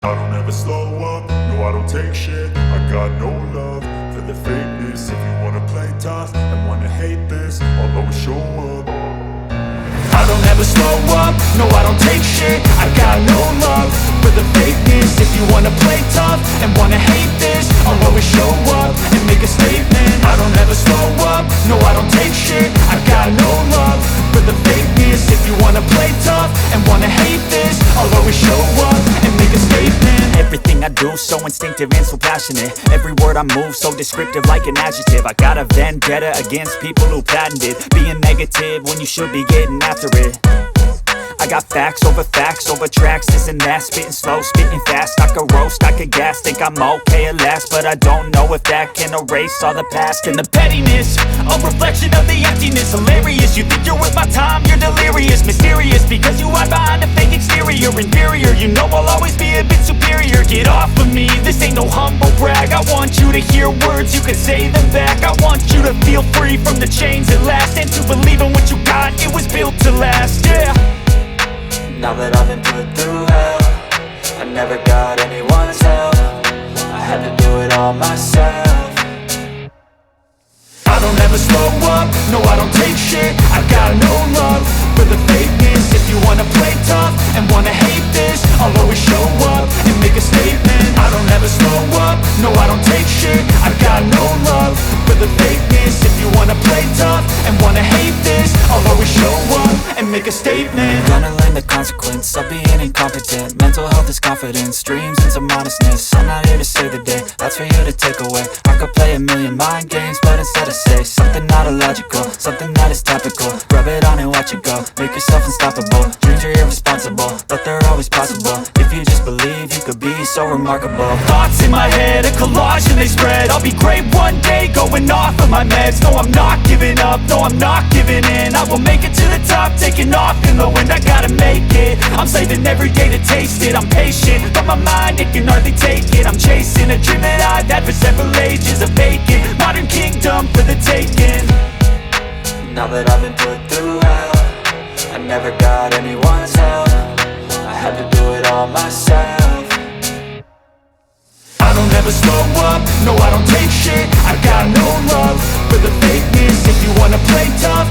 I don't ever slow up, no I don't take shit. I got no love for the fakeness. If you wanna play tough and wanna hate this, I'll always show up. I don't ever slow up, no I don't take shit. I got no love for the fakeness. If you wanna play tough and wanna hate this, I'll always show up and make a statement. I don't ever slow up, no I don't take shit. I got no love for the fakeness. If you wanna play tough and wanna hate this, I'll always show up and make a statement. Everything I do so instinctive and so passionate. Every word I move so descriptive like an adjective. I got a vendetta against people who patented being negative when you should be getting after it. I got facts over tracks, this and that. Spitting slow, spitting fast, I could roast, I could gas. Think I'm okay at last, but I don't know if that can erase all the past. And the pettiness, a reflection of the emptiness. Hilarious, you think you're worth my time, you're delirious. Mysterious, because you hide behind a fake exterior. Inferior, you know I'll always be a bit superior. Get off of me, this ain't no humble brag. I want you to hear words, you can say them back. I want you to feel free from the chains at last, and to believe in what you got, it was built to last, yeah. Now that I've been put through hell, I never got anyone's help. I had to do it all myself. I don't ever slow up, no I don't take shit. I got no love for the fakeness. If you wanna play tough and wanna hate this, I'll always show up and make a statement. I don't ever slow up, no I don't take shit. I got no love for the fakeness. If you wanna play tough and wanna hate this, I'll always show up and make a statement. Gonna learn the consequence of being incompetent. Mental health is confidence, dreams and some honestness. I'm not here to save the day, that's for you to take away. I could play a million mind games, but instead I say something not illogical, something that is topical. Rub it on and watch it go, make yourself unstoppable. Dreams are irresponsible, but they're always possible. If you just believe, you could be so remarkable. Thoughts in my head, a collage and they spread. I'll be great one day, going off of my meds. No, I'm not giving up, no, I'm not giving in. I will make it to the top, taking off in the wind. I gotta make it, I'm saving every day to taste it. I'm patient, but my mind, it can hardly take it. I'm chasing a dream that I've had for several ages. A vacant, modern kingdom for the taking. Now that I've been put through hell, I never got anyone's help. I had to do it all myself. I don't ever slow up, no I don't take shit. I got no love for the fakeness. If you wanna play tough